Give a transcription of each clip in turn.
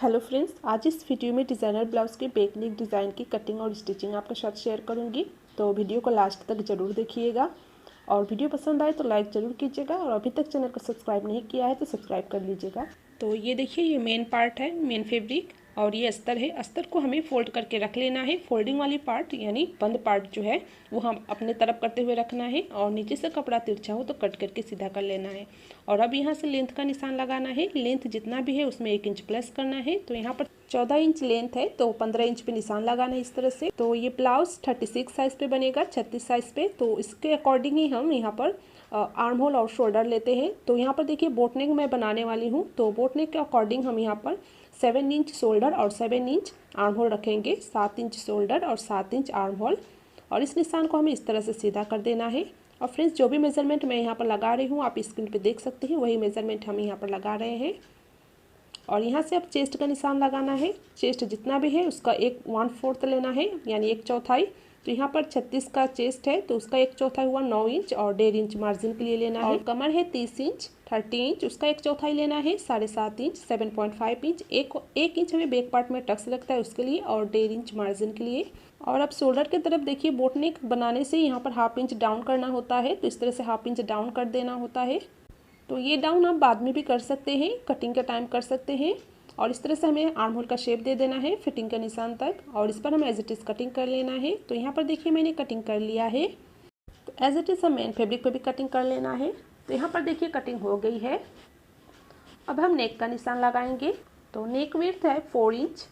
Hello friends, आज इस video में डिज़ाइनर ब्लाउज़ के बैक नेक डिज़ाइन की कटिंग और स्टिचिंग आपके साथ शेयर करूंगी। तो वीडियो को लास्ट तक ज़रूर देखिएगा और वीडियो पसंद आए तो लाइक ज़रूर कीजिएगा और अभी तक चैनल को सब्सक्राइब नहीं किया है तो सब्सक्राइब कर लीजिएगा। तो ये देखिए, ये मेन पार्ट है, मेन फैब्रिक, और ये अस्तर है। अस्तर को हमें फोल्ड करके रख लेना है। फोल्डिंग वाली पार्ट यानी बंद पार्ट जो है वो हम अपने तरफ करते हुए रखना है और नीचे से कपड़ा तिरछा हो तो कट करके सीधा कर लेना है। और अब यहाँ से लेंथ का निशान लगाना है। लेंथ जितना भी है उसमें 1 इंच प्लस करना है। तो यहाँ पर 14 इंच लेंथ है तो 15 इंच पे निशान लगाना है इस तरह से। तो ये ब्लाउज 36 साइज पे बनेगा, 36 साइज पे। तो इसके अकॉर्डिंग ही हम यहाँ पर आर्म होल और शोल्डर लेते हैं। तो यहाँ पर देखिए, बोट नेक मैं बनाने वाली हूँ, तो बोट नेक के अकॉर्डिंग हम यहाँ पर 7 इंच शोल्डर और 7 इंच आर्म होल रखेंगे। 7 इंच शोल्डर और 7 इंच आर्म होल, और इस निशान को हमें इस तरह से सीधा कर देना है। और फ्रेंड्स, जो भी मेजरमेंट मैं यहाँ पर लगा रही हूँ आप स्क्रीन पे देख सकते हैं, वही मेजरमेंट हम यहाँ पर लगा रहे हैं। और यहाँ से अब चेस्ट का निशान लगाना है। चेस्ट जितना भी है उसका 1/4 लेना है, यानी 1/4। तो यहाँ पर 36 का चेस्ट है तो उसका 1/4 हुआ 9 इंच और 1.5 इंच मार्जिन के लिए लेना है। और कमर है 30 इंच, 30 इंच, उसका 1/4 लेना है, 7.5 इंच, 7.5 इंच। एक इंच हमें बैक पार्ट में टक्स लगता है उसके लिए, और 1.5 इंच मार्जिन के लिए। और अब शोल्डर की तरफ देखिए, बोट नेक बनाने से यहाँ पर 1/2 इंच डाउन करना होता है, तो इस तरह से 1/2 इंच डाउन कर देना होता है। तो ये डाउन आप बाद में भी कर सकते हैं, कटिंग के टाइम कर सकते हैं। और इस तरह से हमें आर्म होल का शेप दे देना है फिटिंग के निशान तक, और इस पर हमें एज इट इज़ कटिंग कर लेना है। तो यहाँ पर देखिए मैंने कटिंग कर लिया है। तो एज इट इज़ हम मेन फैब्रिक पे भी कटिंग कर लेना है। तो यहाँ पर देखिए कटिंग हो गई है। अब हम नेक का निशान लगाएंगे। तो नेक विड्थ है 4 इंच,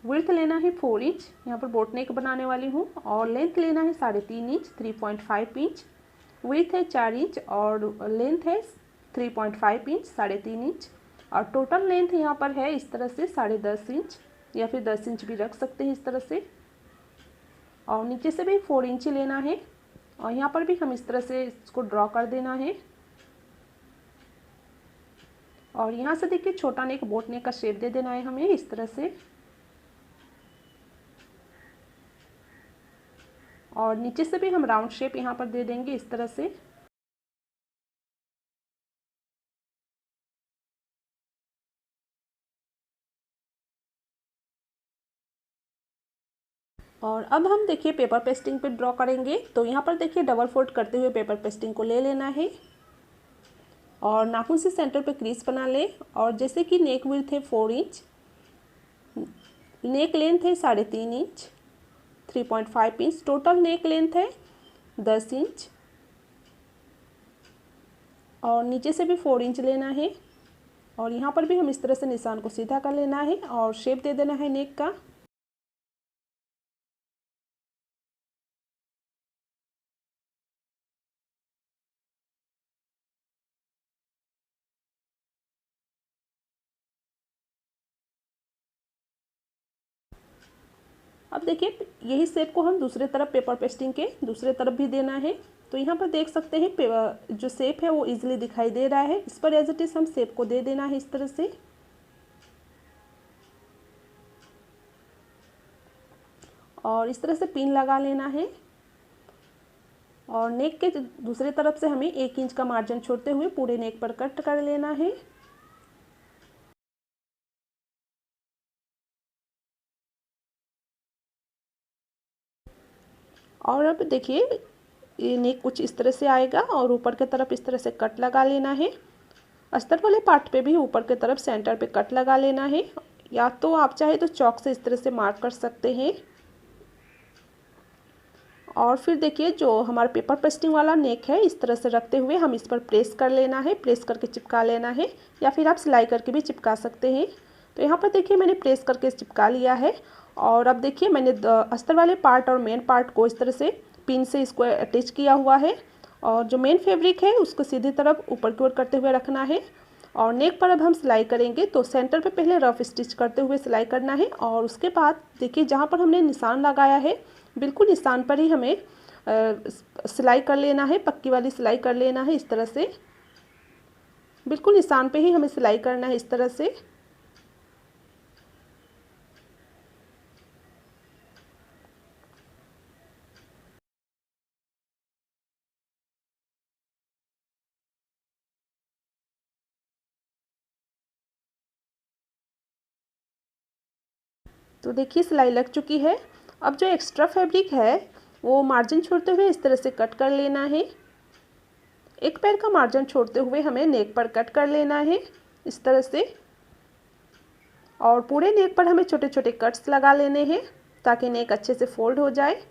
विड्थ लेना है 4 इंच, यहाँ पर बोट नेक बनाने वाली हूँ। और लेंथ लेना है 3.5 इंच, 3.5 इंच। विड्थ है 4 इंच और लेंथ है 3.5 इंच, 3.5 इंच। और टोटल लेंथ यहाँ पर है इस तरह से 10.5 इंच, या फिर 10 इंच भी रख सकते हैं इस तरह से। और नीचे से भी 4 इंच लेना है, और यहाँ पर भी हम इस तरह से इसको ड्रॉ कर देना है। और यहाँ से देखिए छोटा नेक बोट नेक का शेप दे देना है हमें इस तरह से। और नीचे से भी हम राउंड शेप यहाँ पर दे देंगे इस तरह से। और अब हम देखिए पेपर पेस्टिंग पे ड्रॉ करेंगे। तो यहाँ पर देखिए डबल फोल्ड करते हुए पेपर पेस्टिंग को ले लेना है और नाखून से सेंटर पे क्रीज बना ले। और जैसे कि नेक विड्थ है 4 इंच, नेक लेंथ है 3.5 इंच, 3.5 इंच, टोटल नेक लेंथ है 10 इंच। और नीचे से भी 4 इंच लेना है, और यहाँ पर भी हम इस तरह से निशान को सीधा कर लेना है और शेप दे देना है नेक का। अब देखिए यही शेप को हम दूसरे तरफ पेपर पेस्टिंग के दूसरे तरफ भी देना है। तो यहाँ पर देख सकते हैं जो शेप है वो इजीली दिखाई दे रहा है। इस पर एज इट इज़ हम शेप को दे देना है इस तरह से। और इस तरह से पिन लगा लेना है, और नेक के दूसरे तरफ से हमें 1 इंच का मार्जिन छोड़ते हुए पूरे नेक पर कट कर लेना है। और अब देखिए ये नेक कुछ इस तरह से आएगा, और ऊपर की तरफ इस तरह से कट लगा लेना है। अस्तर वाले पार्ट पे भी ऊपर की तरफ सेंटर पे कट लगा लेना है, या तो आप चाहे तो चॉक से इस तरह से मार्क कर सकते हैं। और फिर देखिए जो हमारा पेपर पेस्टिंग वाला नेक है इस तरह से रखते हुए हम इस पर प्रेस कर लेना है, प्रेस करके चिपका लेना है, या फिर आप सिलाई करके भी चिपका सकते हैं। तो यहाँ पर देखिए मैंने प्रेस करके चिपका लिया है। और अब देखिए मैंने अस्तर वाले पार्ट और मेन पार्ट को इस तरह से पिन से इसको अटैच किया हुआ है, और जो मेन फैब्रिक है उसको सीधी तरफ ऊपर की ओर करते हुए रखना है। और नेक पर अब हम सिलाई करेंगे। तो सेंटर पे पहले रफ स्टिच करते हुए सिलाई करना है, और उसके बाद देखिए जहाँ पर हमने निशान लगाया है बिल्कुल निशान पर ही हमें सिलाई कर लेना है, पक्की वाली सिलाई कर लेना है इस तरह से। बिल्कुल निशान पे ही हमें सिलाई करना है इस तरह से। तो देखिए सिलाई लग चुकी है। अब जो एक्स्ट्रा फैब्रिक है वो मार्जिन छोड़ते हुए इस तरह से कट कर लेना है। एक पैर का मार्जिन छोड़ते हुए हमें नेक पर कट कर लेना है इस तरह से, और पूरे नेक पर हमें छोटे छोटे कट्स लगा लेने हैं ताकि नेक अच्छे से फोल्ड हो जाए।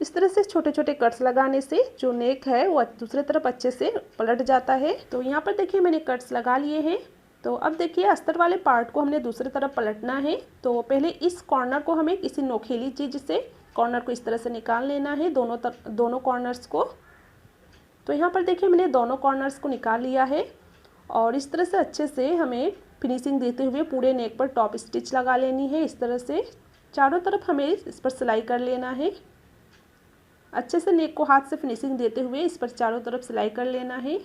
इस तरह से छोटे छोटे कट्स लगाने से जो नेक है वो दूसरी तरफ अच्छे से पलट जाता है। तो यहाँ पर देखिए मैंने कट्स लगा लिए हैं। तो अब देखिए अस्तर वाले पार्ट को हमने दूसरी तरफ पलटना है। तो पहले इस कॉर्नर को हमें किसी नोकीली चीज़ से कॉर्नर को इस तरह से निकाल लेना है, दोनों कॉर्नर्स को। तो यहाँ पर देखिए मैंने दोनों कॉर्नर्स को निकाल लिया है और इस तरह से अच्छे से हमें फिनिशिंग देते हुए पूरे नेक पर टॉप स्टिच लगा लेनी है। इस तरह से चारों तरफ हमें इस पर सिलाई कर लेना है। अच्छे से नेक को हाथ से फिनिशिंग देते हुए इस पर चारों तरफ सिलाई कर लेना है।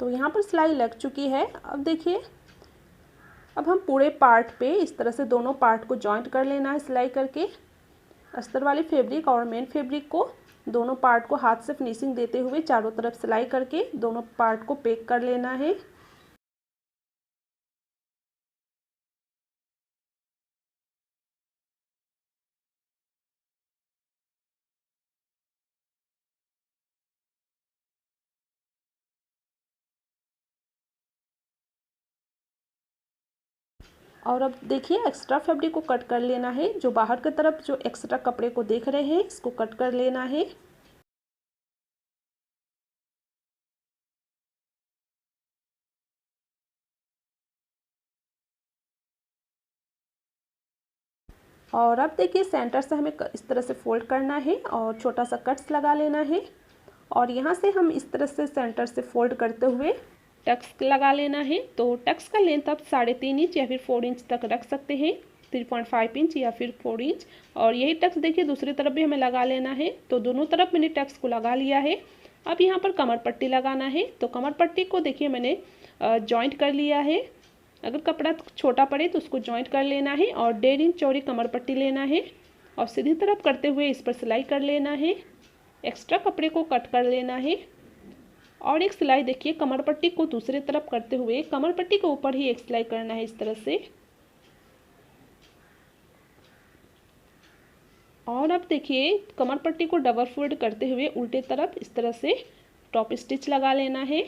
तो यहाँ पर सिलाई लग चुकी है। अब देखिए अब हम पूरे पार्ट पे इस तरह से दोनों पार्ट को जॉइंट कर लेना है सिलाई करके। अस्तर वाली फैब्रिक और मेन फैब्रिक को दोनों पार्ट को हाथ से फिनिशिंग देते हुए चारों तरफ सिलाई करके दोनों पार्ट को पैक कर लेना है। और अब देखिए एक्स्ट्रा फैब्रिक को कट कर लेना है। जो बाहर की तरफ जो एक्स्ट्रा कपड़े को देख रहे हैं इसको कट कर लेना है। और अब देखिए सेंटर से हमें इस तरह से फोल्ड करना है और छोटा सा कट्स लगा लेना है। और यहाँ से हम इस तरह से सेंटर से फोल्ड करते हुए टक्स लगा लेना है। तो टक्स का लेंथ आप 3.5 इंच या फिर 4 इंच तक रख सकते हैं, 3.5 इंच या फिर 4 इंच। और यही टक्स देखिए दूसरी तरफ भी हमें लगा लेना है। तो दोनों तरफ मैंने टक्स को लगा लिया है। अब यहाँ पर कमर पट्टी लगाना है। तो कमर पट्टी को देखिए मैंने जॉइंट कर लिया है। अगर कपड़ा छोटा पड़े तो उसको जॉइंट कर लेना है और 1.5 इंच चौड़ी कमर पट्टी लेना है और सीधी तरफ करते हुए इस पर सिलाई कर लेना है। एक्स्ट्रा कपड़े को कट कर लेना है और एक सिलाई देखिए कमर पट्टी को दूसरी तरफ करते हुए कमर पट्टी के ऊपर ही एक सिलाई करना है इस तरह से। और अब देखिए कमर पट्टी को डबल फोल्ड करते हुए उल्टे तरफ इस तरह से टॉप स्टिच लगा लेना है।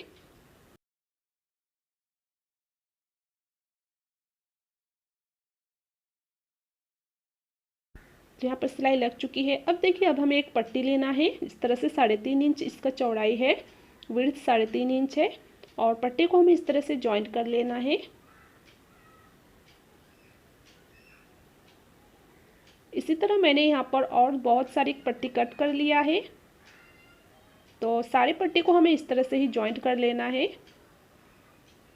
यहाँ पर सिलाई लग चुकी है। अब देखिए अब हमें एक पट्टी लेना है इस तरह से 3.5 इंच इसका चौड़ाई है, विड्थ 3.5 इंच है और पट्टी को हमें इस तरह से जॉइंट कर लेना है। इसी तरह मैंने यहाँ पर और बहुत सारी पट्टी कट कर लिया है। तो सारी पट्टी को हमें इस तरह से ही जॉइंट कर लेना है।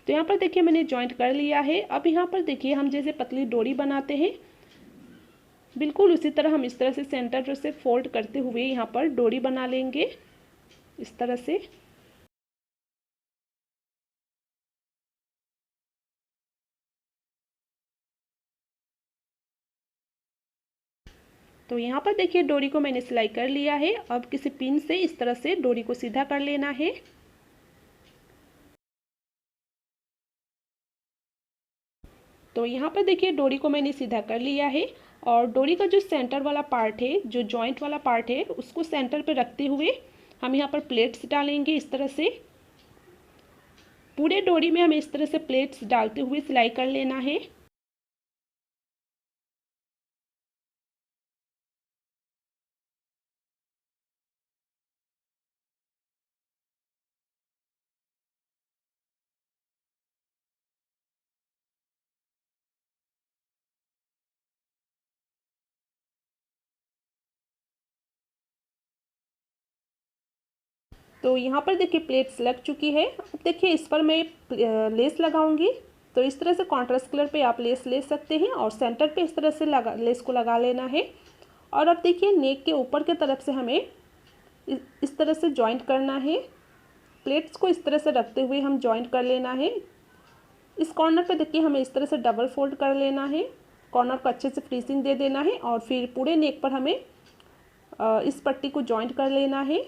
तो यहाँ पर देखिए मैंने जॉइंट कर लिया है। अब यहाँ पर देखिए हम जैसे पतली डोरी बनाते हैं बिल्कुल उसी तरह हम इस तरह से सेंटर से फोल्ड करते हुए यहाँ पर डोरी बना लेंगे इस तरह से। तो यहाँ पर देखिए डोरी को मैंने सिलाई कर लिया है। अब किसी पिन से इस तरह से डोरी को सीधा कर लेना है। तो यहाँ पर देखिए डोरी को मैंने सीधा कर लिया है और डोरी का जो सेंटर वाला पार्ट है, जो जॉइंट वाला पार्ट है, उसको सेंटर पे रखते हुए हम यहाँ पर प्लेट्स डालेंगे इस तरह से। पूरे डोरी में हमें इस तरह से प्लेट्स डालते हुए सिलाई कर लेना है। तो यहाँ पर देखिए प्लेट्स लग चुकी है। अब देखिए इस पर मैं लेस लगाऊंगी। तो इस तरह से कॉन्ट्रास्ट कलर पे आप लेस ले सकते हैं और सेंटर पे इस तरह से लेस को लगा लेना है। और अब देखिए नेक के ऊपर की तरफ से हमें इस तरह से जॉइंट करना है। प्लेट्स को इस तरह से रखते हुए हम जॉइंट कर लेना है। इस कॉर्नर पे देखिए हमें इस तरह से डबल फोल्ड कर लेना है, कॉर्नर को अच्छे से फिनिशिंग दे देना है और फिर पूरे नेक पर हमें इस पट्टी को जॉइंट कर लेना है।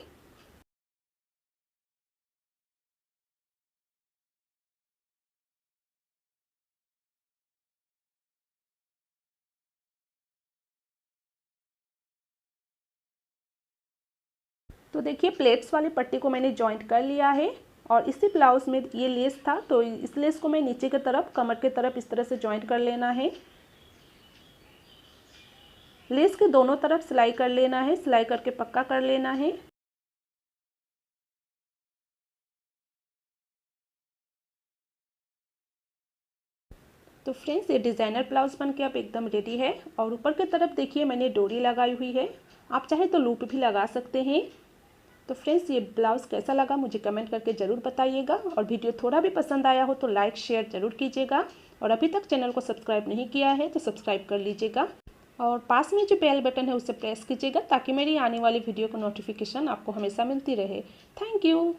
तो देखिए प्लेट्स वाली पट्टी को मैंने जॉइंट कर लिया है और इसी ब्लाउज में ये लेस था तो इस लेस को मैं नीचे की तरफ कमर की तरफ इस तरह से जॉइंट कर लेना है। लेस के दोनों तरफ सिलाई कर लेना है, सिलाई करके पक्का कर लेना है। तो फ्रेंड्स ये डिज़ाइनर ब्लाउज बन के अब एकदम रेडी है और ऊपर की तरफ देखिए मैंने डोरी लगाई हुई है, आप चाहे तो लूप भी लगा सकते हैं। तो फ्रेंड्स ये ब्लाउज़ कैसा लगा मुझे कमेंट करके ज़रूर बताइएगा और वीडियो थोड़ा भी पसंद आया हो तो लाइक शेयर ज़रूर कीजिएगा और अभी तक चैनल को सब्सक्राइब नहीं किया है तो सब्सक्राइब कर लीजिएगा और पास में जो बेल बटन है उसे प्रेस कीजिएगा ताकि मेरी आने वाली वीडियो को नोटिफिकेशन आपको हमेशा मिलती रहे। Thank you.